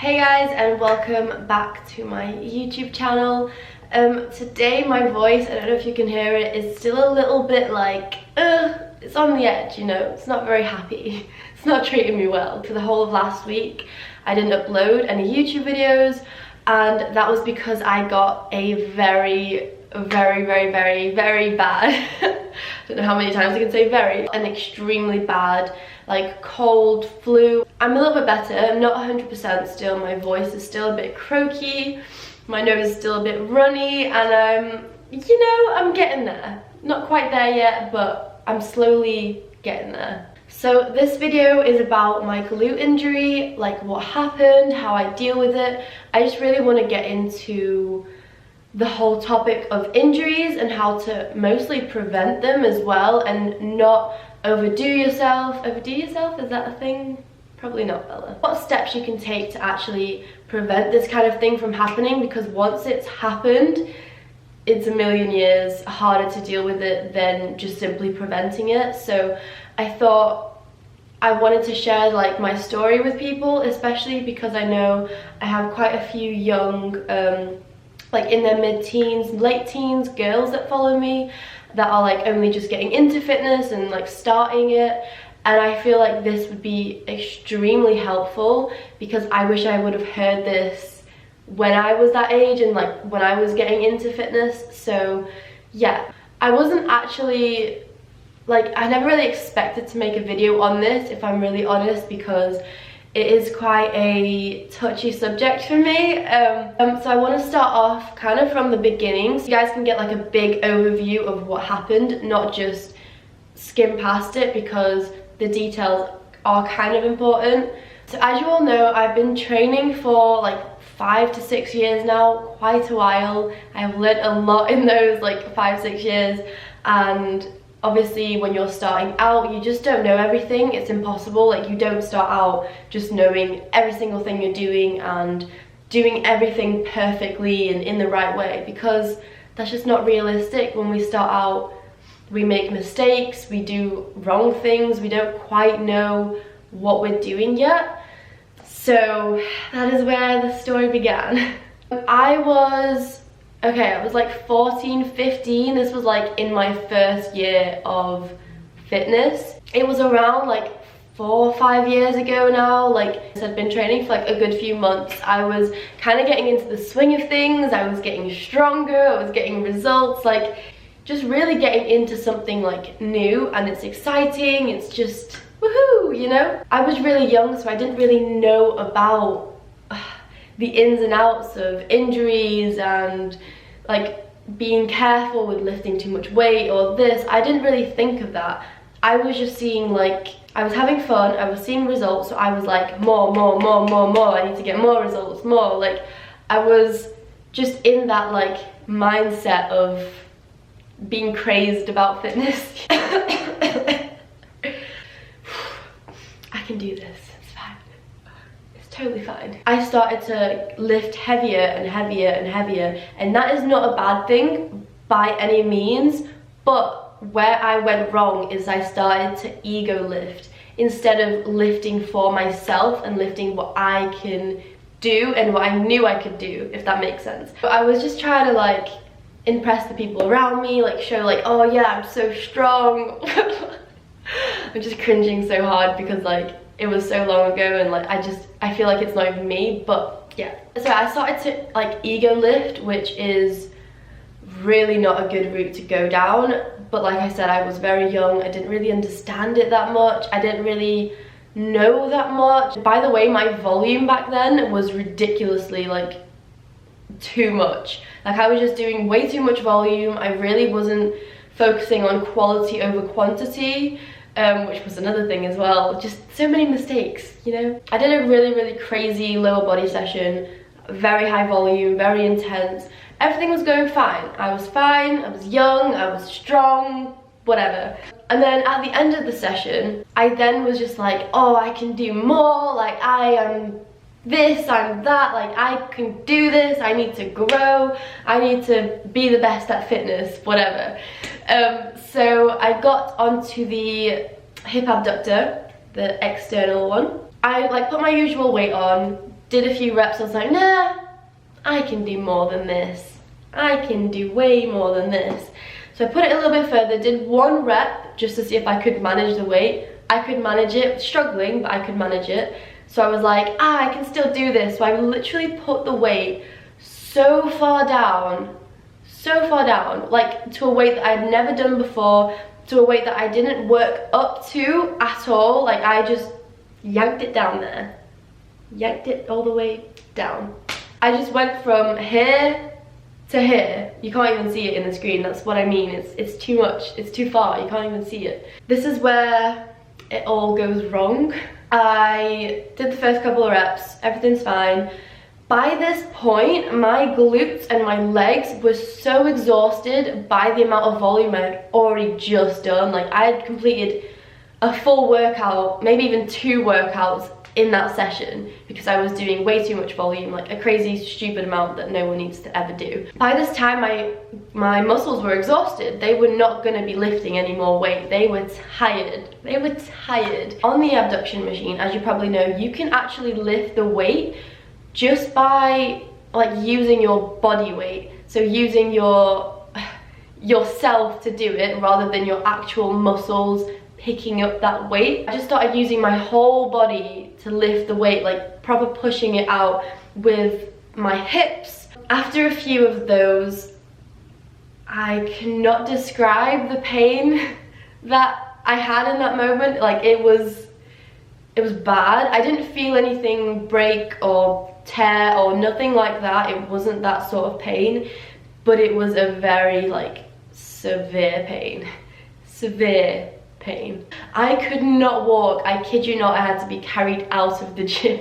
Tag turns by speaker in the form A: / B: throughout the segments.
A: Hey guys, and welcome back to my YouTube channel. Today my voice, I don't know if you can hear it, is still a little bit like, it's on the edge, you know, it's not very happy. It's not treating me well. For the whole of last week, I didn't upload any YouTube videos, and that was because I got a very bad, I don't know how many times I can say very, an extremely bad, like cold, flu. I'm a little bit better, I'm not 100% still, my voice is still a bit croaky, my nose is still a bit runny, and you know, I'm getting there. Not quite there yet, but I'm slowly getting there. So this video is about my glute injury, like what happened, how I deal with it. I just really want to get into the whole topic of injuries and how to mostly prevent them as well, and not overdo yourself. Overdo yourself, is that a thing? Probably not, Bella. What steps you can take to actually prevent this kind of thing from happening, because once it's happened, it's a million years harder to deal with it than just simply preventing it. So I thought I wanted to share like my story with people, especially because I know I have quite a few young like in their mid-teens, late teens girls that follow me that are like only just getting into fitness and like starting it, and I feel like this would be extremely helpful because I wish I would have heard this when I was that age and like when I was getting into fitness. So yeah, I wasn't actually like, I never really expected to make a video on this, if I'm really honest, because it is quite a touchy subject for me. So I want to start off kind of from the beginning so you guys can get like a big overview of what happened, not just skim past it, because the details are kind of important. So as you all know, I've been training for like 5 to 6 years now, quite a while. I've learned a lot in those like 5-6 years, and obviously when you're starting out, you just don't know everything. It's impossible. Like, you don't start out just knowing every single thing you're doing and doing everything perfectly and in the right way, because that's just not realistic. When we start out, we make mistakes, we do wrong things, we don't quite know what we're doing yet. So that is where the story began. I was like 14, 15. This was like in my first year of fitness. It was around like 4 or 5 years ago now. Like, I'd been training for like a good few months. I was kind of getting into the swing of things. I was getting stronger, I was getting results, like just really getting into something like new, and it's exciting. It's just woohoo, you know? I was really young, so I didn't really know about the ins and outs of injuries and like being careful with lifting too much weight or this. I didn't really think of that. I was just seeing, like, I was having fun, I was seeing results, so I was like more, I need to get more results, more. Like, I was just in that like mindset of being crazed about fitness. I can do this, it's fine. Totally fine. I started to lift heavier and heavier and heavier, and that is not a bad thing by any means, but where I went wrong is I started to ego lift instead of lifting for myself and lifting what I can do and what I knew I could do, if that makes sense. But I was just trying to like impress the people around me, like show like, oh yeah, I'm so strong. I'm just cringing so hard because like it was so long ago, and like I feel like it's not even me, but yeah. So I started to like ego lift, which is really not a good route to go down. But like I said, I was very young, I didn't really understand it that much, I didn't really know that much. By the way, my volume back then was ridiculously like too much. Like, I was just doing way too much volume. I really wasn't focusing on quality over quantity, which was another thing as well. Just so many mistakes, you know? I did a really crazy lower body session, very high volume, very intense. Everything was going fine. I was fine, I was young, I was strong, whatever. And then at the end of the session, I then was just like, oh, I can do more, like I am this, I'm that, like I can do this, I need to grow, I need to be the best at fitness, whatever. So I got onto the hip abductor, the external one. I like put my usual weight on, did a few reps, I was like, nah, I can do more than this. I can do way more than this. So I put it a little bit further, did 1 rep just to see if I could manage the weight. I could manage it, struggling, but I could manage it. So I was like, I can still do this. So I literally put the weight so far down, like to a weight that I'd never done before, to a weight that I didn't work up to at all. Like I just yanked it down there. Yanked it all the way down. I just went from here to here. You can't even see it in the screen, that's what I mean. It's too much, it's too far, you can't even see it. This is where it all goes wrong. I did the first couple of reps, everything's fine. By this point, my glutes and my legs were so exhausted by the amount of volume I had already just done. Like I had completed a full workout, maybe even 2 workouts in that session, because I was doing way too much volume, like a crazy stupid amount that no one needs to ever do. By this time my muscles were exhausted. They were not going to be lifting any more weight. They were tired. They were tired. On the abduction machine, as you probably know, you can actually lift the weight just by like using your body weight, so using yourself to do it rather than your actual muscles picking up that weight. I just started using my whole body to lift the weight, like proper pushing it out with my hips. After a few of those, I cannot describe the pain that I had in that moment. Like it was bad. I didn't feel anything break or tear or nothing like that. It wasn't that sort of pain, but it was a very like severe pain. Severe pain. I could not walk. I kid you not, I had to be carried out of the gym.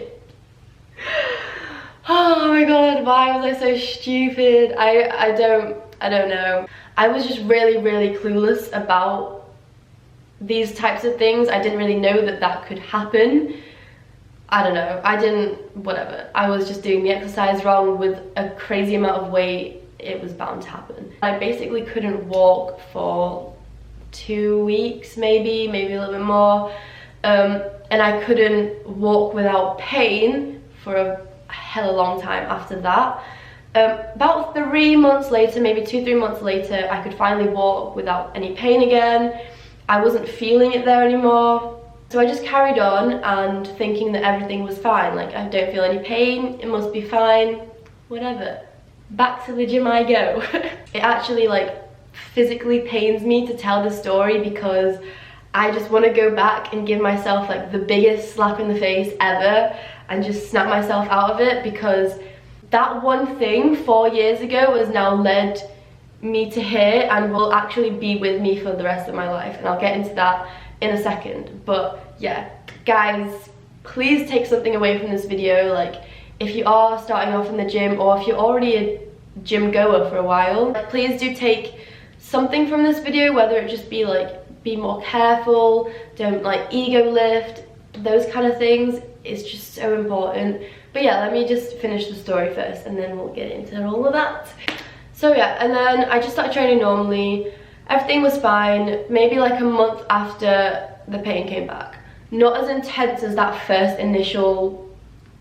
A: Oh my god, why was I so stupid? I don't know. I was just really clueless about these types of things. I didn't really know that could happen. I don't know, whatever. I was just doing the exercise wrong with a crazy amount of weight. It was bound to happen. I basically couldn't walk for 2 weeks, maybe a little bit more. And I couldn't walk without pain for a hella long time after that. About 3 months later, maybe 2-3 months later, I could finally walk without any pain again. I wasn't feeling it there anymore. So I just carried on and thinking that everything was fine. Like, I don't feel any pain, it must be fine, whatever. Back to the gym I go. It actually like physically pains me to tell this story because I just want to go back and give myself like the biggest slap in the face ever and just snap myself out of it, because that one thing 4 years ago has now led me to here and will actually be with me for the rest of my life, and I'll get into that in a second. But yeah, guys, please take something away from this video. Like, if you are starting off in the gym, or if you're already a gym goer for a while, please do take something from this video, whether it just be like, be more careful, don't like ego lift, those kind of things. It's just so important. But yeah, let me just finish the story first and then we'll get into all of that. So yeah, and then I just started training normally. Everything was fine. Maybe like a month after, the pain came back. Not as intense as that first initial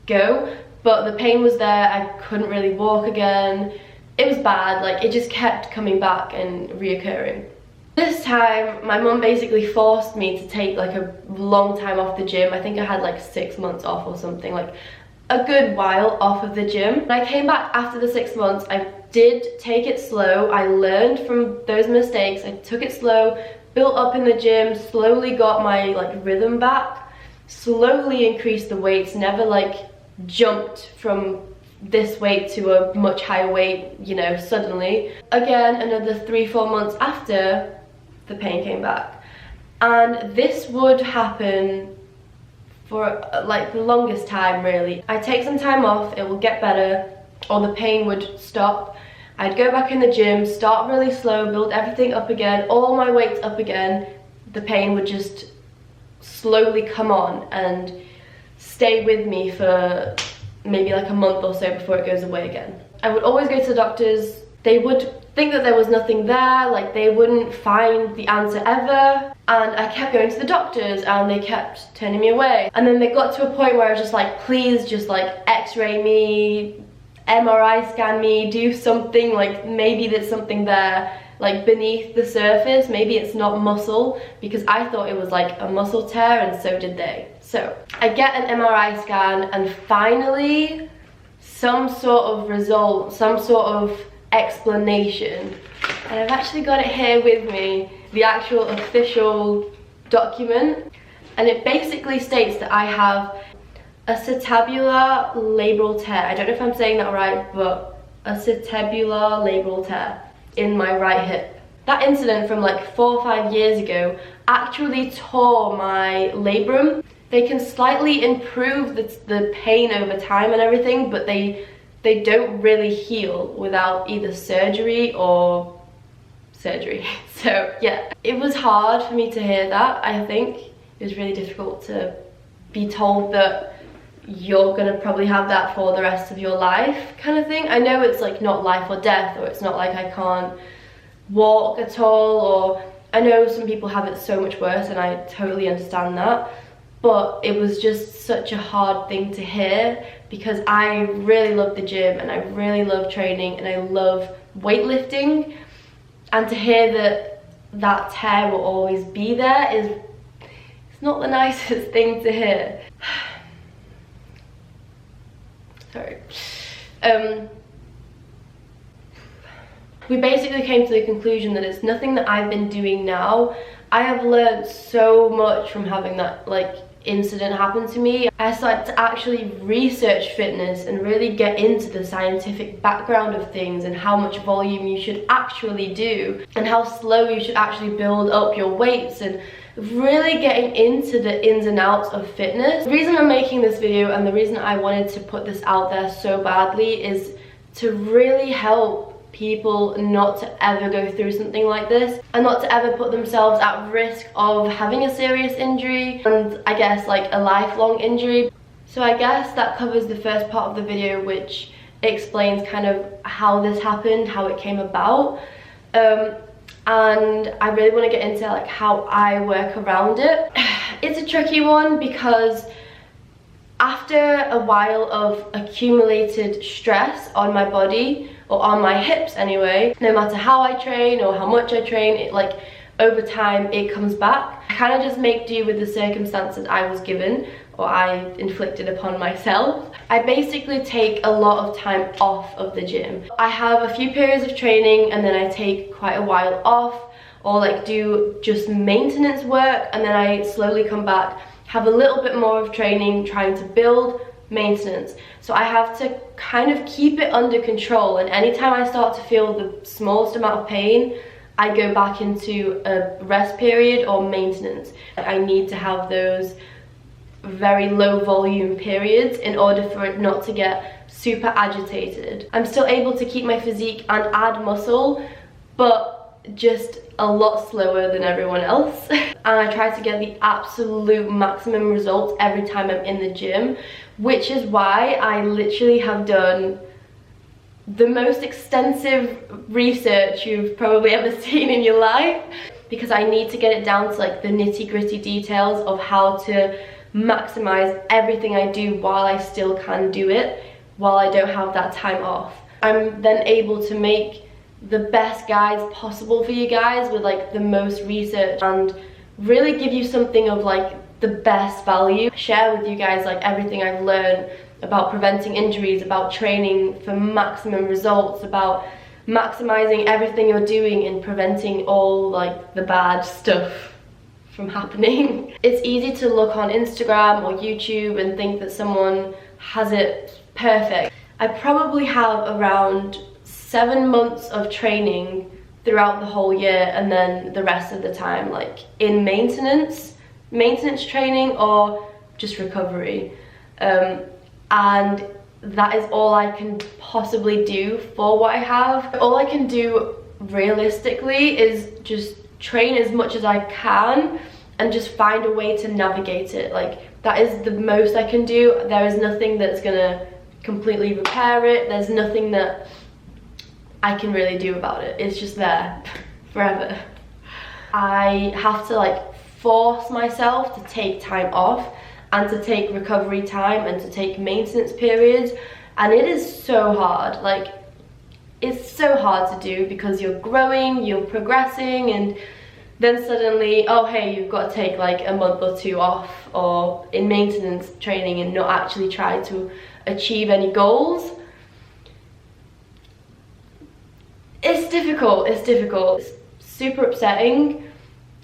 A: go, but the pain was there. I couldn't really walk again. It was bad, like it just kept coming back and reoccurring. This time, my mum basically forced me to take like a long time off the gym. I think I had like 6 months off or something, like a good while off of the gym. When I came back after the 6 months, I did take it slow. I learned from those mistakes. I took it slow, built up in the gym, slowly got my like rhythm back, slowly increased the weights, never like jumped from this weight to a much higher weight, you know, suddenly. Again, another 3-4 months after, the pain came back. And this would happen for like the longest time, really. I'd take some time off, it would get better, or the pain would stop. I'd go back in the gym, start really slow, build everything up again, all my weights up again. The pain would just slowly come on and stay with me for maybe like a month or so before it goes away again. I would always go to the doctors. They would think that there was nothing there, like they wouldn't find the answer ever. And I kept going to the doctors and they kept turning me away. And then they got to a point where I was just like, please just like x-ray me, MRI scan me, do something, like maybe there's something there, like beneath the surface, maybe it's not muscle, because I thought it was like a muscle tear and so did they. So I get an MRI scan and finally some sort of result, some sort of explanation. And I've actually got it here with me, the actual official document. And it basically states that I have acetabular labral tear. I don't know if I'm saying that right, but acetabular labral tear in my right hip. That incident from like 4 or 5 years ago actually tore my labrum. They can slightly improve the pain over time and everything, but they don't really heal without either surgery or surgery. So yeah, it was hard for me to hear that. I think it was really difficult to be told that you're gonna probably have that for the rest of your life kind of thing. I know it's like not life or death, or it's not like I can't walk at all, or I know some people have it so much worse and I totally understand that, but it was just such a hard thing to hear because I really love the gym and I really love training and I love weightlifting, and to hear that that tear will always be there it's not the nicest thing to hear. Sorry. We basically came to the conclusion that it's nothing that I've been doing now. I have learned so much from having that like incident happen to me. I started to actually research fitness and really get into the scientific background of things and how much volume you should actually do and how slow you should actually build up your weights, and really getting into the ins and outs of fitness. The reason I'm making this video and the reason I wanted to put this out there so badly is to really help people not to ever go through something like this and not to ever put themselves at risk of having a serious injury and I guess like a lifelong injury. So I guess that covers the first part of the video, which explains kind of how this happened, how it came about. And I really want to get into like how I work around it. It's a tricky one because after a while of accumulated stress on my body, or on my hips anyway, no matter how I train or how much I train, it like over time it comes back. I kind of just make do with the circumstances I was given or I inflicted upon myself. I basically take a lot of time off of the gym. I have a few periods of training and then I take quite a while off, or like do just maintenance work, and then I slowly come back, have a little bit more of training, trying to build, maintenance. So I have to kind of keep it under control, and anytime I start to feel the smallest amount of pain, I go back into a rest period or maintenance. I need to have those very low volume periods in order for it not to get super agitated. I'm still able to keep my physique and add muscle, but just a lot slower than everyone else. And I try to get the absolute maximum results every time I'm in the gym, which is why I literally have done the most extensive research you've probably ever seen in your life, because I need to get it down to like the nitty-gritty details of how to maximize everything I do while I still can do it, while I don't have that time off. I'm then able to make the best guides possible for you guys with like the most research and really give you something of like the best value. Share with you guys like everything I've learned about preventing injuries, about training for maximum results, about maximizing everything you're doing in preventing all like the bad stuff from happening. It's easy to look on Instagram or YouTube and think that someone has it perfect. I probably have around 7 months of training throughout the whole year, and then the rest of the time like in maintenance training or just recovery, and that is all I can possibly do for what I have. All I can do realistically is just train as much as I can and just find a way to navigate it. Like that is the most I can do. There is nothing that's gonna completely repair it. There's nothing that I can really do about it. It's just there forever. I have to like force myself to take time off and to take recovery time and to take maintenance periods, and it is so hard. Like, it's so hard to do because you're growing, you're progressing, and then suddenly, oh hey, you've got to take like a month or two off or in maintenance training and not actually try to achieve any goals. It's difficult, it's super upsetting,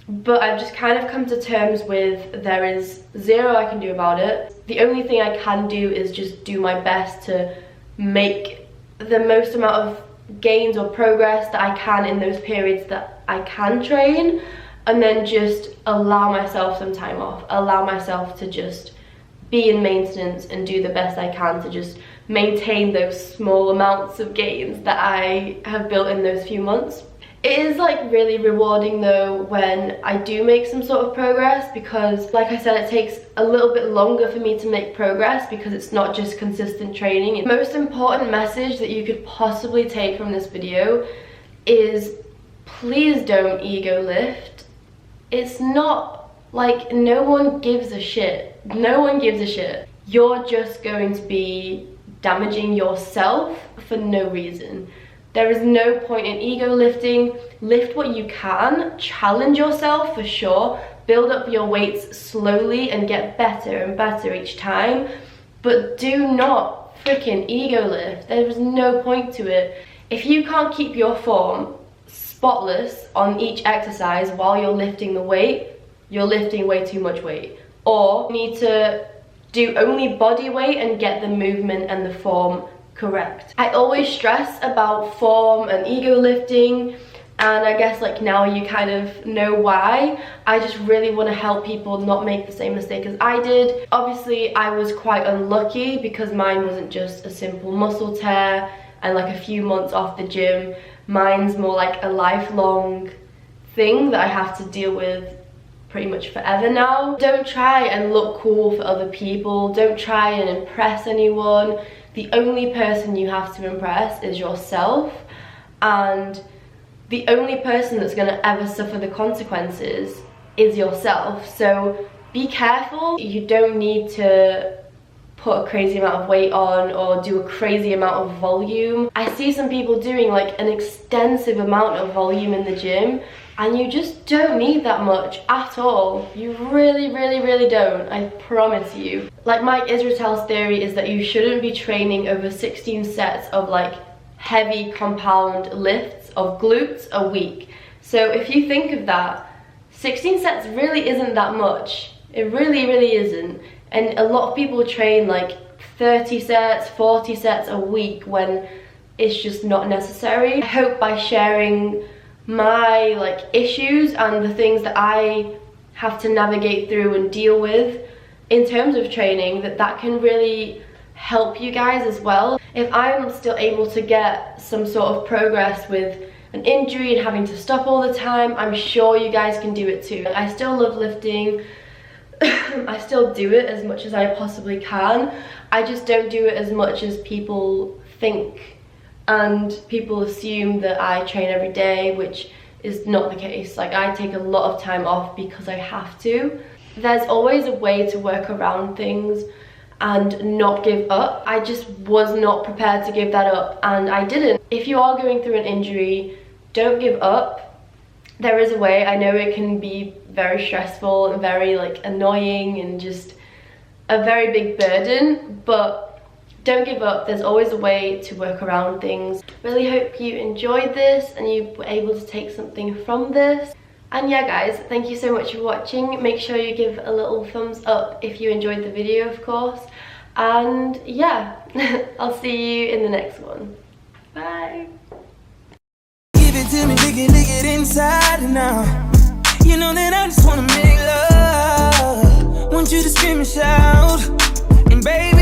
A: but I've just kind of come to terms with there is zero I can do about it. The only thing I can do is just do my best to make the most amount of gains or progress that I can in those periods that I can train, and then just allow myself some time off, allow myself to just be in maintenance and do the best I can to just maintain those small amounts of gains that I have built in those few months. It is like really rewarding though when I do make some sort of progress, because like I said, it takes a little bit longer for me to make progress because it's not just consistent training. The most important message that you could possibly take from this video is please don't ego lift. It's not like, no one gives a shit. No one gives a shit. You're just going to be damaging yourself for no reason. There is no point in ego lifting. Lift what you can, challenge yourself for sure, build up your weights slowly and get better and better each time, but do not freaking ego lift. There is no point to it. If you can't keep your form spotless on each exercise while you're lifting the weight, you're lifting way too much weight. Or you need to do only body weight and get the movement and the form correct. I always stress about form and ego lifting, and I guess like now you kind of know why. I just really want to help people not make the same mistake as I did. Obviously I was quite unlucky because mine wasn't just a simple muscle tear and like a few months off the gym. Mine's more like a lifelong thing that I have to deal with pretty much forever now. Don't try and look cool for other people. Don't try and impress anyone. The only person you have to impress is yourself, and the only person that's going to ever suffer the consequences is yourself. So be careful. You don't need to put a crazy amount of weight on or do a crazy amount of volume. I see some people doing like an extensive amount of volume in the gym, and you just don't need that much at all. You really don't, I promise you. Like Mike Israetel's theory is that you shouldn't be training over 16 sets of like heavy compound lifts of glutes a week. So if you think of that, 16 sets really isn't that much. It really isn't. And a lot of people train like 30 sets, 40 sets a week when it's just not necessary. I hope by sharing my like issues and the things that I have to navigate through and deal with in terms of training, that can really help you guys as well. If I'm still able to get some sort of progress with an injury and having to stop all the time, I'm sure you guys can do it too. I still love lifting. I still do it as much as I possibly can. I just don't do it as much as people think, and people assume that I train every day, which is not the case. Like, I take a lot of time off because I have to. There's always a way to work around things and not give up. I just was not prepared to give that up, and I didn't. If you are going through an injury, don't give up. There is a way. I know it can be very stressful and very like annoying and just a very big burden, but don't give up. There's always a way to work around things. Really hope you enjoyed this and you were able to take something from this. And yeah guys, thank you so much for watching. Make sure you give a little thumbs up if you enjoyed the video, of course. And yeah, I'll see you in the next one. Bye.
B: Give it to me, dig it inside now. You know that I just wanna make love. Want you to scream and shout, and baby